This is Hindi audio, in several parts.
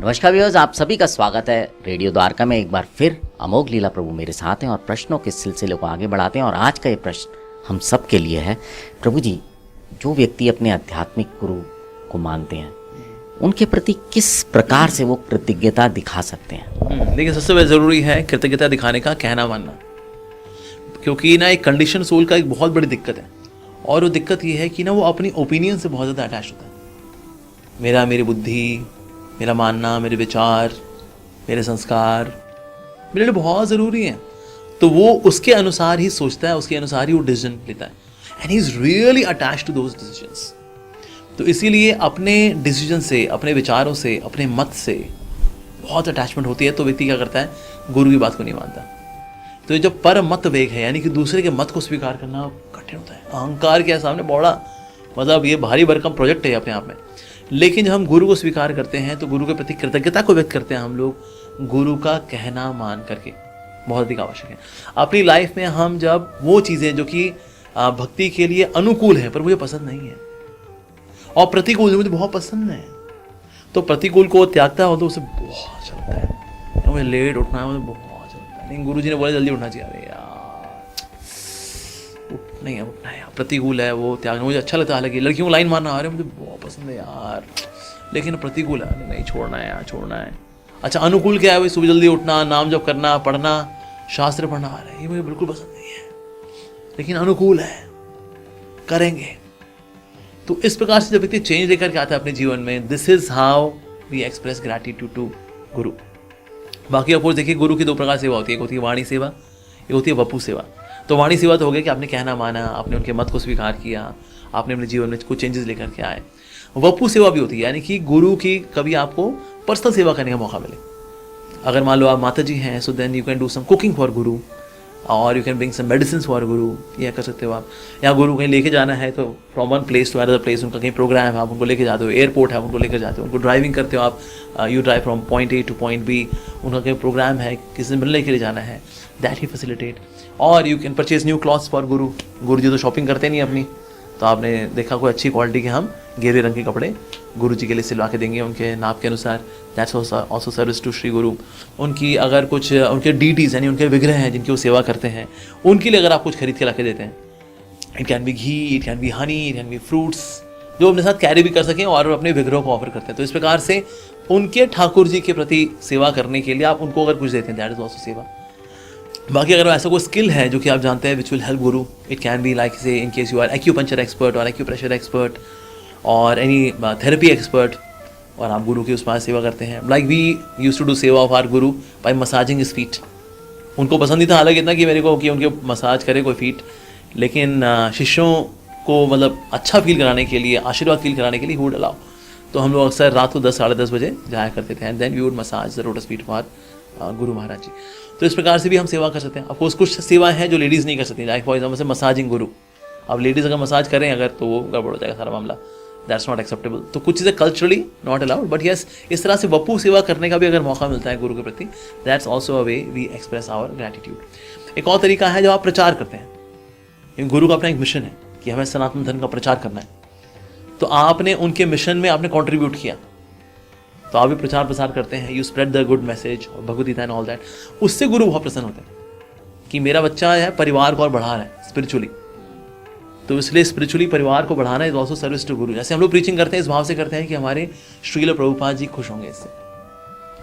नमस्कार व्यूअर्स, आप सभी का स्वागत है रेडियो द्वारका में। एक बार फिर अमोघ लीला प्रभु मेरे साथ हैं और प्रश्नों के सिलसिले को आगे बढ़ाते हैं। और आज का ये प्रश्न हम सब के लिए है। प्रभु जी, जो व्यक्ति अपने आध्यात्मिक गुरु को मानते हैं उनके प्रति किस प्रकार से वो कृतज्ञता दिखा सकते हैं? देखिए, सबसे पहले ज़रूरी है कृतज्ञता दिखाने का कहना मानना, क्योंकि ना एक कंडीशन सोल का एक बहुत बड़ी दिक्कत है। और वो दिक्कत ये है कि ना वो अपनी ओपिनियन से बहुत ज़्यादा अटैच होता है। मेरी बुद्धि, मेरा मानना, मेरे विचार, मेरे संस्कार मेरे लिए बहुत ज़रूरी हैं। तो वो उसके अनुसार ही सोचता है, उसके अनुसार ही वो डिसीजन लेता है। And he is really attached to those decisions. तो इसीलिए अपने डिसीजन से, अपने विचारों से, अपने मत से बहुत अटैचमेंट होती है। तो व्यक्ति क्या करता है? गुरु की बात को नहीं मानता। तो ये जो पर मत वेग है, यानी कि दूसरे के मत को स्वीकार करना कठिन होता है। अहंकार के सामने बड़ा मतलब ये भारी भरकम प्रोजेक्ट है अपने आप में। लेकिन जब हम गुरु को स्वीकार करते हैं तो गुरु के प्रति कृतज्ञता को व्यक्त करते हैं हम लोग गुरु का कहना मान करके। बहुत अधिक आवश्यक है अपनी लाइफ में। हम जब वो चीज़ें जो कि भक्ति के लिए अनुकूल हैं पर मुझे पसंद नहीं है, और प्रतिकूल जो मुझे बहुत पसंद है, तो प्रतिकूल को त्यागता हो तो उसे बहुत अच्छा लगता है। मुझे लेट उठना है, मुझे बहुत अच्छा लगता है। लेकिन गुरु जी ने बोला जल्दी उठना चाहिए। अरे यार नहीं है, उठना है। प्रतिकूल है वो त्यागना मुझे अच्छा लगता है। हालांकि लड़कियों को लाइन मारना आ रहा है, मुझे बहुत पसंद है यार, लेकिन प्रतिकूल है, नहीं छोड़ना है यार, छोड़ना है। अच्छा, अनुकूल क्या है? वही सुबह जल्दी उठना, नाम जप करना, पढ़ना, शास्त्र पढ़ना आ रहा है, ये मुझे बिल्कुल पसंद नहीं है। लेकिन अनुकूल है, करेंगे। तो इस प्रकार से जब व्यक्ति चेंज लेकर के आता है अपने जीवन में, this is how we express gratitude to guru. बाकी अफकोर्स देखिए, गुरु की दो प्रकार सेवा होती है। एक होती है वाणी सेवा, एक होती है वपु सेवा। तो वाणी सेवा तो हो गया कि आपने कहना माना, आपने उनके मत को स्वीकार किया, आपने अपने जीवन में कुछ चेंजेस लेकर के आए। वपु सेवा भी होती है, यानी कि गुरु की कभी आपको पर्सनल सेवा करने का मौका मिले। अगर मान लो आप माता जी हैं, so then you can do some cooking for guru, और you can bring some medicine for guru. यह कर सकते हो आप। या गुरु कहीं लेके जाना है तो from one place to another place, उनका कहीं प्रोग्राम है, आप उनको लेके जाते हो। एयरपोर्ट है, उनको लेकर जाते हो। उनको ड्राइविंग करते हो आप, you drive from point A to point B. उनका कहीं प्रोग्राम है, किसी से मिलने के लिए जाना है, दैट ही फैसिलिटेट। और you can purchase new clothes for गुरु। गुरु जी तो शॉपिंग करते नहीं अपनी, तो आपने देखा कोई अच्छी क्वालिटी के हम गेरुए रंग के कपड़े गुरु जी के लिए सिलवा के देंगे उनके नाप के अनुसार। That's also service to Shri guru. उनकी अगर कुछ उनके डीटीज यानी उनके विग्रह हैं जिनकी वो सेवा करते हैं, उनके लिए अगर आप कुछ खरीद के ला के देते हैं, it can B ghee, it can B Honey, it can B fruits, जो अपने साथ कैरी भी कर सकें और अपने विग्रहों को ऑफर करते हैं। तो इस प्रकार से उनके ठाकुर जी के प्रति सेवा करने के लिए आप उनको अगर कुछ देते हैं, दैट इज ऑल्सो सेवा। बाकी अगर ऐसा कोई स्किल है जो कि आप जानते हैं which will help guru, it can be like say in case you are acupuncture expert और एक्यूप्रेशर एक्सपर्ट और एनी थेरेपी एक्सपर्ट, और आप गुरु की उस पास सेवा करते हैं। Like we used to do seva of our guru by massaging his feet. उनको पसंद नहीं था हालांकि इतना कि मेरे को कि उनके मसाज करे कोई फीट, लेकिन शिष्यों को मतलब अच्छा फील कराने के लिए, आशीर्वाद फील कराने के लिए वुड अलाउ। तो हम लोग अक्सर रात को 10 साढ़े 10 बजे जाया करते थे, and then we would massage the lotus feet for guru Maharaj जी। तो इस प्रकार से भी हम सेवा कर सकते हैं। ऑफकोर्स कुछ सेवाएं हैं जो लेडीज़ नहीं कर सकती, लाइक फॉर एग्जाम्पल से मसाजिंग गुरु। अब लेडीज़ अगर मसाज करें अगर तो वो गड़बड़ हो जाएगा सारा मामला, दैट्स नॉट एक्सेप्टेबल। तो कुछ चीज़ें culturally not allowed, but yes इस तरह से वपू सेवा करने का भी अगर मौका मिलता है गुरु के प्रति, that's also a way we express our gratitude. एक और तरीका है जब आप प्रचार करते हैं। गुरु का अपना एक मिशन है कि हमें सनातन धर्म का प्रचार करना है, तो आपने उनके मिशन में आपने कॉन्ट्रीब्यूट किया, तो आप भी प्रचार प्रसार करते हैं, you spread the good message, Bhagavad Gita and all that. उससे गुरु बहुत प्रसन्न होते हैं कि मेरा बच्चा है परिवार को और बढ़ा रहा है स्पिरिचुअली, तो इसलिए स्पिरिचुअली परिवार को बढ़ाना इज ऑल्सो सर्विस टू गुरु। जैसे हम लोग प्रीचिंग करते हैं इस भाव से करते हैं कि हमारे श्रील प्रभुपाद जी खुश होंगे इससे,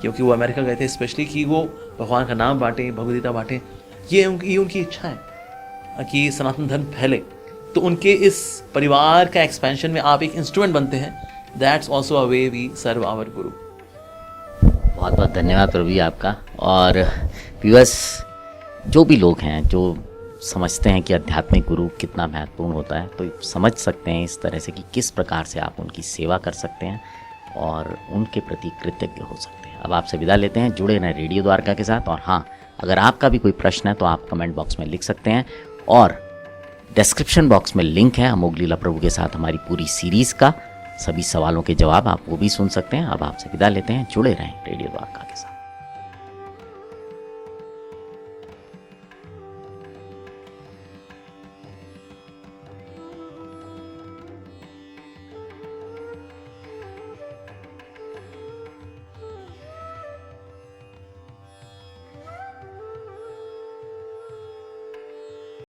क्योंकि वो अमेरिका गए थे स्पेशली कि वो भगवान का नाम बांटें, भगवद गीता बांटें। ये उनकी इच्छा है कि सनातन धर्म फैले। तो उनके इस परिवार का एक्सपेंशन में आप एक इंस्ट्रूमेंट बनते हैं। That's also a way we serve our guru. बहुत बहुत धन्यवाद प्रभु जी आपका। और व्यूअर्स, जो भी लोग हैं जो समझते हैं कि आध्यात्मिक गुरु कितना महत्वपूर्ण होता है, तो समझ सकते हैं इस तरह से कि किस प्रकार से आप उनकी सेवा कर सकते हैं और उनके प्रति कृतज्ञ हो सकते हैं। अब आपसे विदा लेते हैं, जुड़े रहें रेडियो द्वारका के साथ। और हाँ, अगर आपका भी कोई प्रश्न है तो आप कमेंट बॉक्स में लिख सकते हैं, और डिस्क्रिप्शन बॉक्स में लिंक है अमोघ लीला प्रभु के साथ हमारी पूरी सीरीज़ का। सभी सवालों के जवाब आप वो भी सुन सकते हैं। अब आपसे विदा लेते हैं, जुड़े रहें रेडियो द्वारका के साथ।